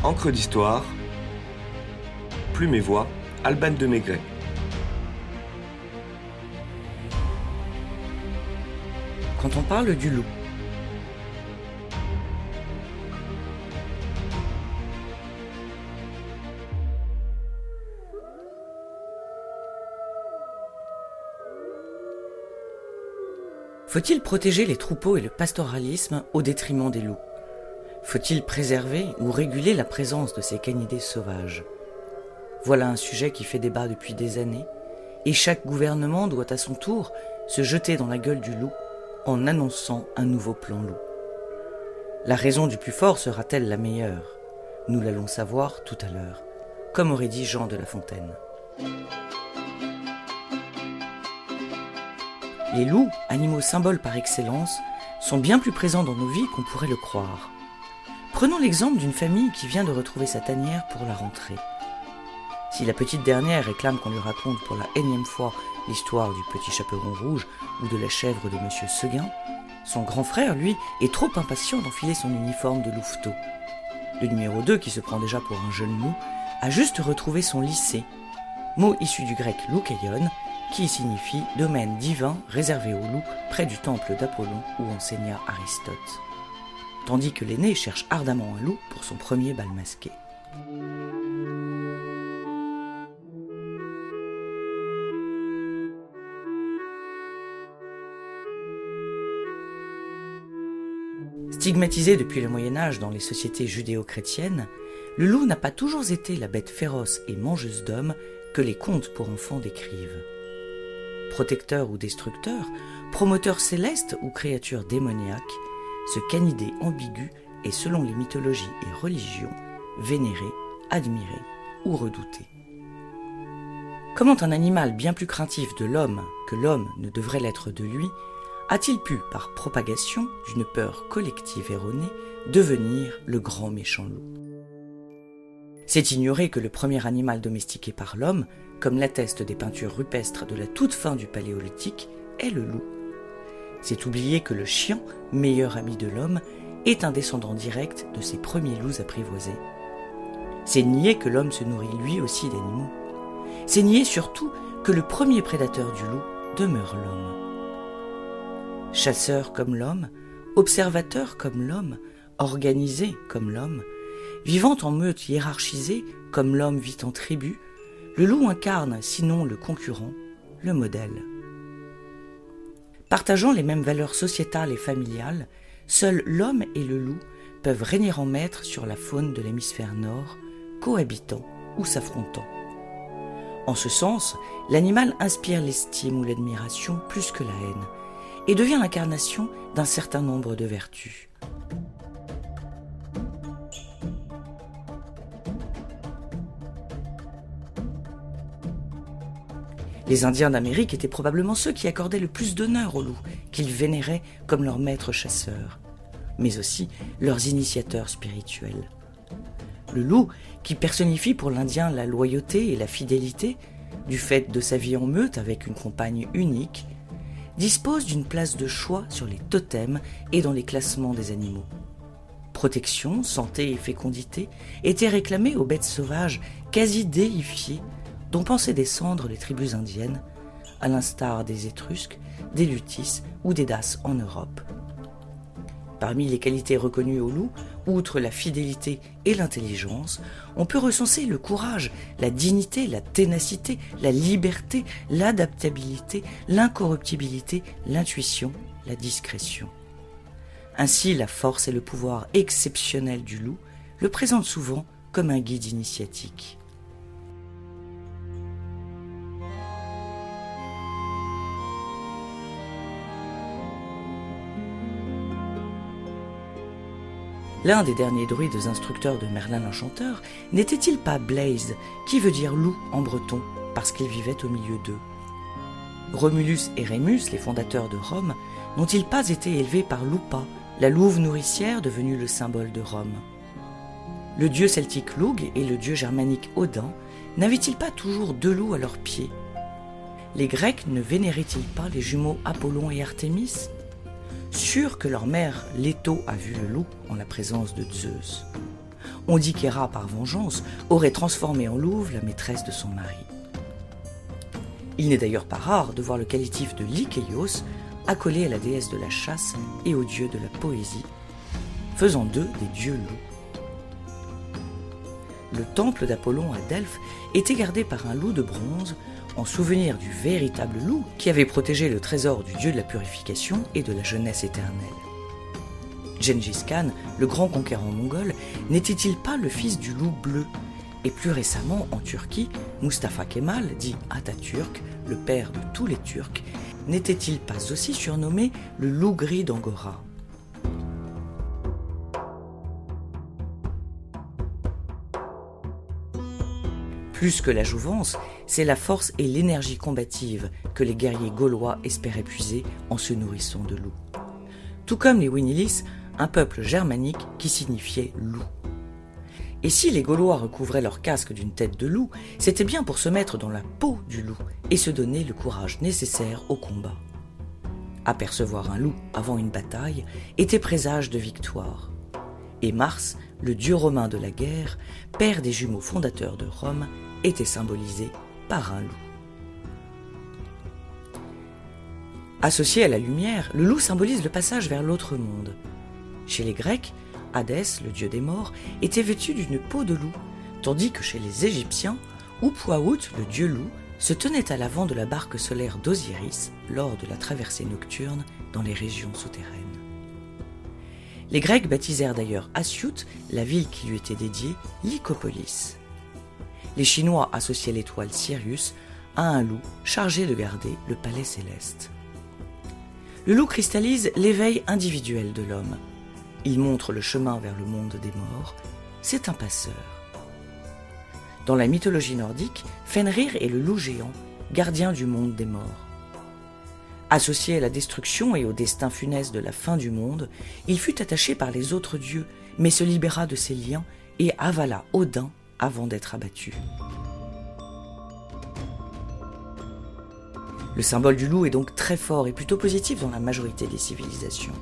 Encre d'histoire, Plume et Voix, Alban de Maigret. Quand on parle du loup. Faut-il protéger les troupeaux et le pastoralisme au détriment des loups? Faut-il préserver ou réguler la présence de ces canidés sauvages? Voilà un sujet qui fait débat depuis des années, et chaque gouvernement doit à son tour se jeter dans la gueule du loup en annonçant un nouveau plan loup. La raison du plus fort sera-t-elle la meilleure? Nous l'allons savoir tout à l'heure, comme aurait dit Jean de La Fontaine. Les loups, animaux symboles par excellence, sont bien plus présents dans nos vies qu'on pourrait le croire. Prenons l'exemple d'une famille qui vient de retrouver sa tanière pour la rentrée. Si la petite dernière réclame qu'on lui raconte pour la énième fois l'histoire du petit chaperon rouge ou de la chèvre de Monsieur Seguin, son grand frère, lui, est trop impatient d'enfiler son uniforme de louveteau. Le numéro 2, qui se prend déjà pour un jeune loup, a juste retrouvé son lycée, mot issu du grec loukaion, qui signifie domaine divin réservé aux loups près du temple d'Apollon où enseigna Aristote. Tandis que l'aîné cherche ardemment un loup pour son premier bal masqué. Stigmatisé depuis le Moyen-Âge dans les sociétés judéo-chrétiennes, le loup n'a pas toujours été la bête féroce et mangeuse d'hommes que les contes pour enfants décrivent. Protecteur ou destructeur, promoteur céleste ou créature démoniaque, ce canidé ambigu est, selon les mythologies et religions, vénéré, admiré ou redouté. Comment un animal bien plus craintif de l'homme que l'homme ne devrait l'être de lui a-t-il pu, par propagation d'une peur collective erronée, devenir le grand méchant loup? C'est ignorer que le premier animal domestiqué par l'homme, comme l'attestent des peintures rupestres de la toute fin du Paléolithique, est le loup. C'est oublier que le chien, meilleur ami de l'homme, est un descendant direct de ses premiers loups apprivoisés. C'est nier que l'homme se nourrit lui aussi d'animaux. C'est nier surtout que le premier prédateur du loup demeure l'homme. Chasseur comme l'homme, observateur comme l'homme, organisé comme l'homme, vivant en meute hiérarchisée comme l'homme vit en tribu, le loup incarne, sinon le concurrent, le modèle. Partageant les mêmes valeurs sociétales et familiales, seuls l'homme et le loup peuvent régner en maître sur la faune de l'hémisphère nord, cohabitant ou s'affrontant. En ce sens, l'animal inspire l'estime ou l'admiration plus que la haine, et devient l'incarnation d'un certain nombre de vertus. Les Indiens d'Amérique étaient probablement ceux qui accordaient le plus d'honneur aux loups, qu'ils vénéraient comme leurs maîtres chasseurs, mais aussi leurs initiateurs spirituels. Le loup, qui personnifie pour l'Indien la loyauté et la fidélité, du fait de sa vie en meute avec une compagne unique, dispose d'une place de choix sur les totems et dans les classements des animaux. Protection, santé et fécondité étaient réclamées aux bêtes sauvages quasi déifiées dont pensaient descendre les tribus indiennes, à l'instar des Étrusques, des Lutis ou des Daces en Europe. Parmi les qualités reconnues au loup, outre la fidélité et l'intelligence, on peut recenser le courage, la dignité, la ténacité, la liberté, l'adaptabilité, l'incorruptibilité, l'intuition, la discrétion. Ainsi, la force et le pouvoir exceptionnel du loup le présentent souvent comme un guide initiatique. L'un des derniers druides instructeurs de Merlin l'Enchanteur n'était-il pas Blaise, qui veut dire loup en breton, parce qu'il vivait au milieu d'eux? Romulus et Rémus, les fondateurs de Rome, n'ont-ils pas été élevés par Lupa, la louve nourricière devenue le symbole de Rome? Le dieu celtique Lugh et le dieu germanique Odin n'avaient-ils pas toujours deux loups à leurs pieds? Les Grecs ne vénéraient-ils pas les jumeaux Apollon et Artémis? Sûr que leur mère Leto a vu le loup en la présence de Zeus. On dit qu'Héra, par vengeance, aurait transformé en louve la maîtresse de son mari. Il n'est d'ailleurs pas rare de voir le qualitif de Lykéios accolé à la déesse de la chasse et au dieu de la poésie, faisant d'eux des dieux loups. Le temple d'Apollon à Delphes était gardé par un loup de bronze en souvenir du véritable loup qui avait protégé le trésor du dieu de la purification et de la jeunesse éternelle. Gengis Khan, le grand conquérant mongol, n'était-il pas le fils du loup bleu? Et plus récemment, en Turquie, Mustafa Kemal, dit Atatürk, le père de tous les Turcs, n'était-il pas aussi surnommé le loup gris d'Angora? Plus que la jouvence, c'est la force et l'énergie combative que les guerriers gaulois espéraient puiser en se nourrissant de loups. Tout comme les Winilis, un peuple germanique qui signifiait loup. Et si les Gaulois recouvraient leur casque d'une tête de loup, c'était bien pour se mettre dans la peau du loup et se donner le courage nécessaire au combat. Apercevoir un loup avant une bataille était présage de victoire. Et Mars, le dieu romain de la guerre, père des jumeaux fondateurs de Rome, était symbolisé par un loup. Associé à la lumière, le loup symbolise le passage vers l'autre monde. Chez les Grecs, Hadès, le dieu des morts, était vêtu d'une peau de loup, tandis que chez les Égyptiens, Upwaout, le dieu loup, se tenait à l'avant de la barque solaire d'Osiris lors de la traversée nocturne dans les régions souterraines. Les Grecs baptisèrent d'ailleurs Assiout, la ville qui lui était dédiée, Lycopolis. Les Chinois associaient l'étoile Sirius à un loup chargé de garder le palais céleste. Le loup cristallise l'éveil individuel de l'homme. Il montre le chemin vers le monde des morts. C'est un passeur. Dans la mythologie nordique, Fenrir est le loup géant, gardien du monde des morts. Associé à la destruction et au destin funeste de la fin du monde, il fut attaché par les autres dieux, mais se libéra de ses liens et avala Odin avant d'être abattu. Le symbole du loup est donc très fort et plutôt positif dans la majorité des civilisations.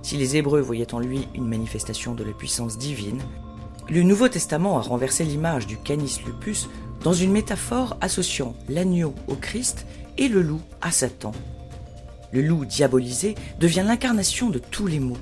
Si les Hébreux voyaient en lui une manifestation de la puissance divine, le Nouveau Testament a renversé l'image du Canis lupus dans une métaphore associant l'agneau au Christ et le loup à Satan. Le loup diabolisé devient l'incarnation de tous les maux.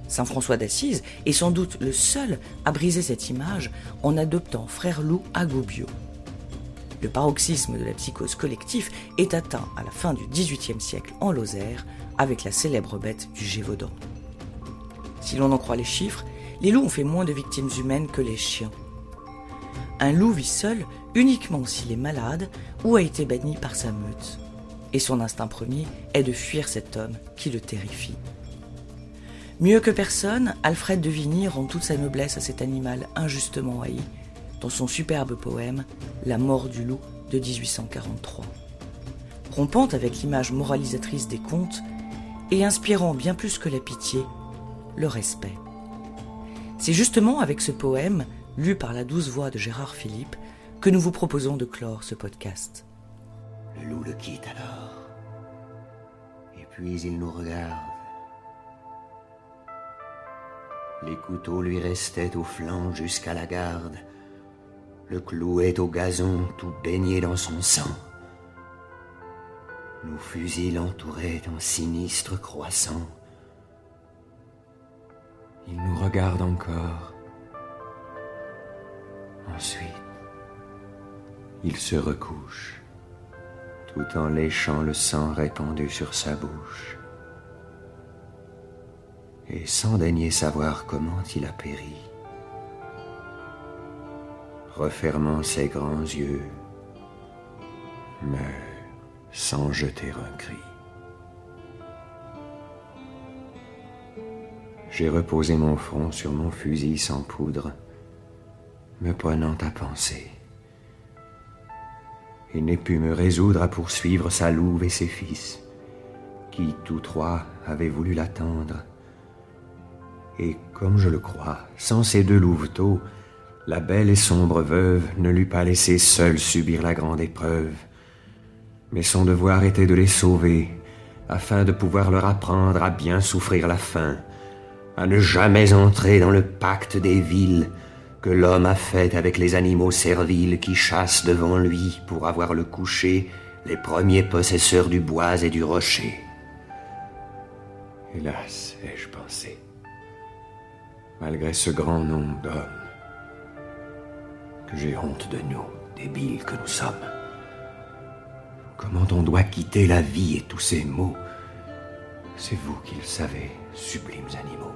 Saint François d'Assise est sans doute le seul à briser cette image en adoptant Frère Loup à Gubbio. Le paroxysme de la psychose collective est atteint à la fin du XVIIIe siècle en Lozère avec la célèbre bête du Gévaudan. Si l'on en croit les chiffres, les loups ont fait moins de victimes humaines que les chiens. Un loup vit seul uniquement s'il est malade ou a été banni par sa meute. Et son instinct premier est de fuir cet homme qui le terrifie. Mieux que personne, Alfred de Vigny rend toute sa noblesse à cet animal injustement haï dans son superbe poème « La mort du loup » de 1843. Rompant avec l'image moralisatrice des contes et inspirant bien plus que la pitié, le respect. C'est justement avec ce poème, lu par la douce voix de Gérard Philippe, que nous vous proposons de clore ce podcast. Le loup le quitte alors, et puis il nous regarde. Les couteaux lui restaient au flanc jusqu'à la garde. Le clouait au gazon, tout baigné dans son sang. Nos fusils l'entouraient en sinistre croissant. Il nous regarde encore. Ensuite, il se recouche, tout en léchant le sang répandu sur sa bouche. Et sans daigner savoir comment il a péri, refermant ses grands yeux, meurt sans jeter un cri. J'ai reposé mon front sur mon fusil sans poudre, me prenant à penser, et n'ai pu me résoudre à poursuivre sa louve et ses fils, qui tous trois avaient voulu l'attendre. Et comme je le crois, sans ces deux louveteaux, la belle et sombre veuve ne l'eût pas laissé seule subir la grande épreuve. Mais son devoir était de les sauver, afin de pouvoir leur apprendre à bien souffrir la faim, à ne jamais entrer dans le pacte des villes que l'homme a fait avec les animaux serviles qui chassent devant lui pour avoir le coucher les premiers possesseurs du bois et du rocher. Hélas, ai-je pensé, malgré ce grand nombre d'hommes, que j'ai honte de nous, débiles que nous sommes. Comment on doit quitter la vie et tous ces maux, c'est vous qui le savez, sublimes animaux.